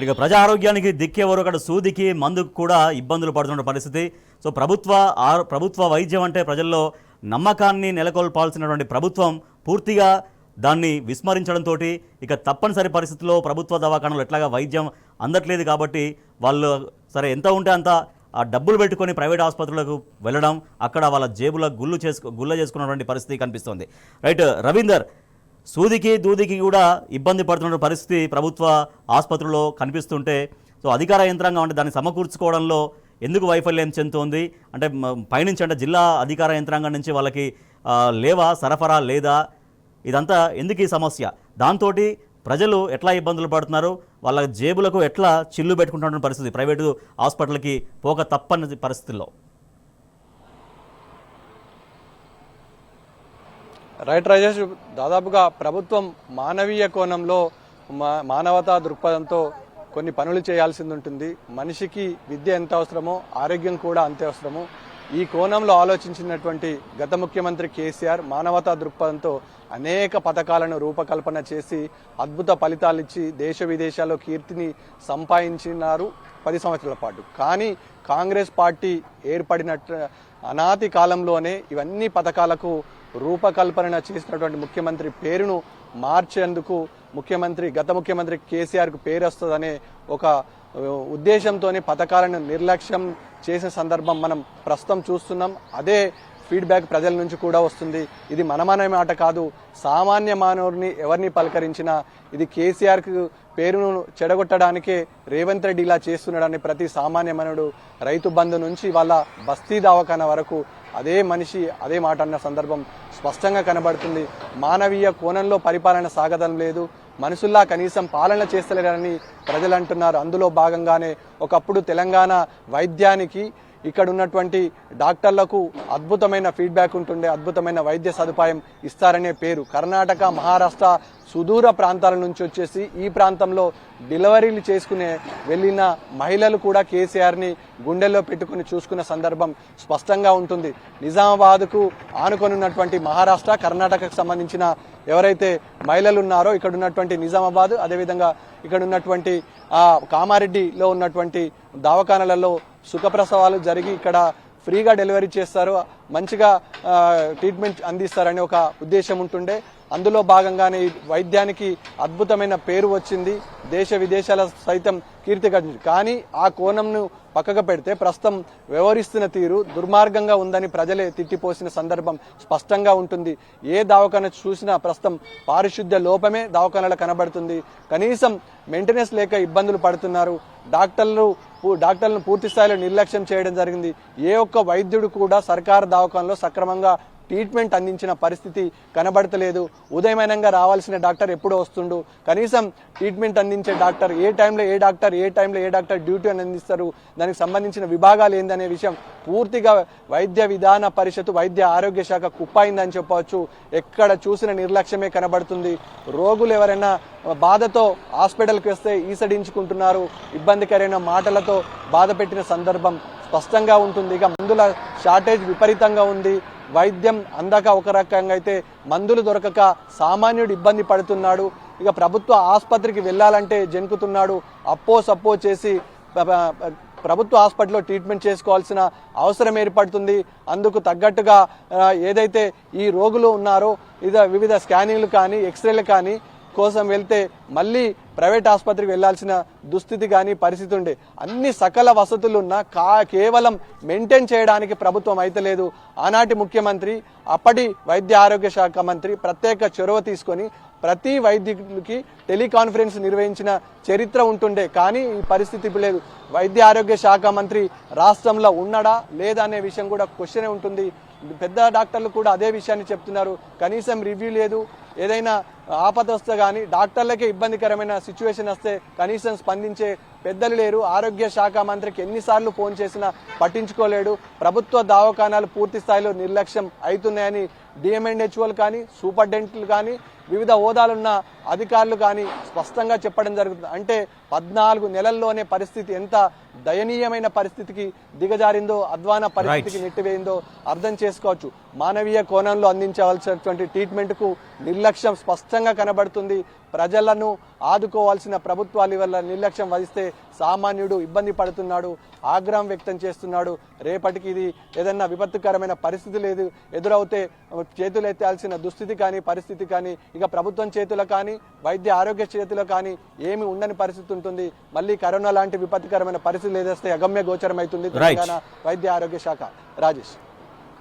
ఇక ప్రజా ఆరోగ్యానికి దిక్కేవారు అక్కడ సూదికి మందుకు కూడా ఇబ్బందులు పడుతున్న పరిస్థితి. సో ప్రభుత్వ వైద్యం అంటే ప్రజల్లో నమ్మకాన్ని నెలకొల్పాల్సినటువంటి ప్రభుత్వం పూర్తిగా దాన్ని విస్మరించడంతో ఇక తప్పనిసరి పరిస్థితుల్లో ప్రభుత్వ దవాఖానలు ఎట్లాగా వైద్యం అందట్లేదు కాబట్టి వాళ్ళు సరే ఎంత ఉంటే అంత ఆ డబ్బులు పెట్టుకొని ప్రైవేట్ ఆసుపత్రులకు వెళ్ళడం, అక్కడ వాళ్ళ జేబుల గుల్ల చేసుకున్నటువంటి పరిస్థితి కనిపిస్తోంది. రైట్ రవీందర్, సూదికి దూదికి కూడా ఇబ్బంది పడుతున్న పరిస్థితి ప్రభుత్వ ఆసుపత్రుల్లో కనిపిస్తుంటే సో అధికార యంత్రాంగం అంటే దాన్ని సమకూర్చుకోవడంలో ఎందుకు వైఫల్యం చెందుతోంది? అంటే పైనుంచి అంటే జిల్లా అధికార యంత్రాంగం నుంచి వాళ్ళకి లేవా, సరఫరా లేదా, ఇదంతా ఎందుకు ఈ సమస్య? దాంతో ప్రజలు ఎట్లా ఇబ్బందులు పడుతున్నారు, వాళ్ళ జేబులకు ఎట్లా చిల్లు పెట్టుకుంటున్న పరిస్థితి ప్రైవేటు హాస్పిటల్కి పోక తప్పని పరిస్థితుల్లో. రైట్ రాజేష్, దాదాపుగా ప్రభుత్వం మానవీయ కోణంలో మానవతా దృక్పథంతో కొన్ని పనులు చేయాల్సింది ఉంటుంది. మనిషికి విద్య ఎంత అవసరమో ఆరోగ్యం కూడా అంతే అవసరము. ఈ కోణంలో ఆలోచించినటువంటి గత ముఖ్యమంత్రి కేసీఆర్ మానవతా దృక్పథంతో అనేక పథకాలను రూపకల్పన చేసి అద్భుత ఫలితాలు ఇచ్చి దేశ విదేశాల్లో కీర్తిని సంపాదించినారు 10 సంవత్సరాల పాటు. కానీ కాంగ్రెస్ పార్టీ ఏర్పడినట్టు అనాది కాలంలోనే ఇవన్నీ పథకాలకు రూపకల్పన చేసినటువంటి ముఖ్యమంత్రి పేరును మార్చేందుకు గత ముఖ్యమంత్రి కేసీఆర్కు పేరు వస్తుందనే ఒక ఉద్దేశంతోనే పథకాలను నిర్లక్ష్యం చేసిన సందర్భం మనం ప్రస్తుతం చూస్తున్నాం. అదే ఫీడ్బ్యాక్ ప్రజల నుంచి కూడా వస్తుంది. ఇది మనమనే మాట కాదు, సామాన్య మానవుడిని ఎవరిని పలకరించినా ఇది కేసీఆర్కు పేరును చెడగొట్టడానికే రేవంత్ రెడ్డి ఇలా చేస్తున్నాడని ప్రతి సామాన్య మానవుడు, రైతు బంధు నుంచి వాళ్ళ బస్తీ దవాఖానా వరకు అదే మనిషి అదే మాట అన్న సందర్భం స్పష్టంగా కనబడుతుంది. మానవీయ కోణంలో పరిపాలన సాగడం లేదు, మనుషుల్లా కనీసం పాలన చేస్తలేరని ప్రజలు అంటున్నారు. అందులో భాగంగానే ఒకప్పుడు తెలంగాణ వైద్యానికి ఇక్కడ ఉన్నటువంటి డాక్టర్లకు అద్భుతమైన ఫీడ్బ్యాక్ ఉంటుండే, అద్భుతమైన వైద్య సదుపాయం ఇస్తారనే పేరు కర్ణాటక, మహారాష్ట్ర సుదూర ప్రాంతాల నుంచి వచ్చేసి ఈ ప్రాంతంలో డెలివరీలు చేసుకునే వెళ్ళిన మహిళలు కూడా కేసీఆర్ని గుండెల్లో పెట్టుకుని చూసుకున్న సందర్భం స్పష్టంగా ఉంటుంది. నిజామాబాద్కు ఆనుకొని ఉన్నటువంటి మహారాష్ట్ర, కర్ణాటకకు సంబంధించిన ఎవరైతే మహిళలు ఉన్నారో ఇక్కడ ఉన్నటువంటి నిజామాబాద్, అదేవిధంగా ఇక్కడ ఉన్నటువంటి కామారెడ్డిలో ఉన్నటువంటి దవాఖానాలలో సుఖప్రసవాలు జరిగి ఇక్కడ ఫ్రీగా డెలివరీ చేస్తారు, మంచిగా ట్రీట్మెంట్ అందిస్తారనే ఒక ఉద్దేశం ఉంటుండే. అందులో భాగంగానే ఈ వైద్యానికి అద్భుతమైన పేరు వచ్చింది, దేశ విదేశాల సైతం కీర్తి గడించింది. కానీ ఆ కోణంను పక్కకు పెడితే ప్రస్తుతం వ్యవహరిస్తున్న తీరు దుర్మార్గంగా ఉందని ప్రజలే తిట్టిపోసిన సందర్భం స్పష్టంగా ఉంటుంది. ఏ దవాఖాన చూసినా ప్రస్తుతం పారిశుద్ధ్య లోపమే దవాఖానలో కనబడుతుంది. కనీసం మెయింటెనెన్స్ లేక ఇబ్బందులు పడుతున్నారు. డాక్టర్లను పూర్తి స్థాయిలో నిర్లక్ష్యం చేయడం జరిగింది. ఏ ఒక్క వైద్యుడు కూడా సర్కారు దవాఖానలో సక్రమంగా ట్రీట్మెంట్ అందించిన పరిస్థితి కనబడతలేదు. ఉదయమైనంగా రావాల్సిన డాక్టర్ ఎప్పుడో వస్తుండు, కనీసం ట్రీట్మెంట్ అందించే డాక్టర్ ఏ టైంలో ఏ డాక్టర్ డ్యూటీ అని అందిస్తారు, దానికి సంబంధించిన విభాగాలు ఏందనే విషయం పూర్తిగా వైద్య విధాన పరిషత్, వైద్య ఆరోగ్య శాఖ కుప్పాయిందని చెప్పవచ్చు. ఎక్కడ చూసిన నిర్లక్ష్యమే కనబడుతుంది. రోగులు ఎవరైనా బాధతో హాస్పిటల్కి వస్తే ఈసడించుకుంటున్నారు, ఇబ్బందికరమైన మాటలతో బాధ పెట్టిన సందర్భం స్పష్టంగా ఉంటుంది. ఇక మందుల షార్టేజ్ విపరీతంగా ఉంది. వైద్యం అందక ఒక రకంగా అయితే మందులు దొరకక సామాన్యుడు ఇబ్బంది పడుతున్నాడు. ఇక ప్రభుత్వ ఆసుపత్రికి వెళ్ళాలంటే జంకుతున్నాడు. సప్పో చేసి ప్రభుత్వ హాస్పిటల్లో ట్రీట్మెంట్ చేసుకోవాల్సిన అవసరం ఏర్పడుతుంది. అందుకు తగ్గట్టుగా ఏదైతే ఈ రోగులు ఉన్నారో వివిధ స్కానింగ్లు కానీ ఎక్స్రేలు కానీ కోసం వెళ్తే మళ్ళీ ప్రైవేట్ ఆసుపత్రికి వెళ్లాల్సిన దుస్థితి కానీ పరిస్థితి ఉండే. అన్ని సకల వసతులున్నా కేవలం మెయింటైన్ చేయడానికి ప్రభుత్వం అయితే లేదు. ఆనాటి ముఖ్యమంత్రి, అప్పటి వైద్య ఆరోగ్య శాఖ మంత్రి ప్రత్యేక చొరవ తీసుకొని ప్రతి వైద్యుడికి టెలికాన్ఫరెన్స్ నిర్వహించిన చరిత్ర ఉంటుండే. కానీ ఈ పరిస్థితి లేదు. వైద్య ఆరోగ్య శాఖ మంత్రి రాష్ట్రంలో ఉన్నాడా లేదా అనే విషయం కూడా క్వశ్చనే ఉంటుంది. పెద్ద డాక్టర్లు కూడా అదే విషయాన్ని చెప్తున్నారు. కనీసం రివ్యూ లేదు. ఏదైనా ఆపద వస్తే కానీ డాక్టర్లకే ఇబ్బందికరమైన సిచ్యువేషన్ వస్తే కనీసం స్పందించే పెద్దలు లేరు. ఆరోగ్య శాఖ మంత్రికి ఎన్నిసార్లు ఫోన్ చేసినా పట్టించుకోలేడు. ప్రభుత్వ దవాఖానాలు పూర్తి స్థాయిలో నిర్లక్ష్యం అవుతున్నాయని డిఎంఎన్హెచ్ఓలు కానీ సూపరింటెండెంట్లు కానీ వివిధ హోదాలున్న అధికారులు కానీ స్పష్టంగా చెప్పడం జరుగుతుంది. అంటే 14 నెలల్లోనే పరిస్థితి ఎంత దయనీయమైన పరిస్థితికి దిగజారిందో, అధ్వాన పరిస్థితికి నెట్టివేయిందో అర్థం చేసుకోవచ్చు. మానవీయ కోణంలో అందించవలసినటువంటి ట్రీట్మెంట్కు నిర్లక్ష్యం స్పష్టంగా కనబడుతుంది. ప్రజలను ఆదుకోవాల్సిన ప్రభుత్వాలు వల్ల నిర్లక్ష్యం వహిస్తే సామాన్యుడు ఇబ్బంది పడుతున్నాడు, ఆగ్రహం వ్యక్తం చేస్తున్నాడు. రేపటికి ఇది ఏదన్నా విపత్తుకరమైన పరిస్థితి లేదు ఎదురవుతే చేతులు ఎత్తాల్సిన దుస్థితి కానీ పరిస్థితి కానీ ఇక ప్రభుత్వం చేతుల కానీ వైద్య ఆరోగ్య చేతుల కానీ ఏమి ఉండని పరిస్థితి ఉంటుంది. మళ్ళీ కరోనా లాంటి విపత్తుకరమైన పరిస్థితులు ఏదైతే అగమ్య గోచరం అవుతుంది తెలంగాణ వైద్య ఆరోగ్య శాఖ. రాజేష్.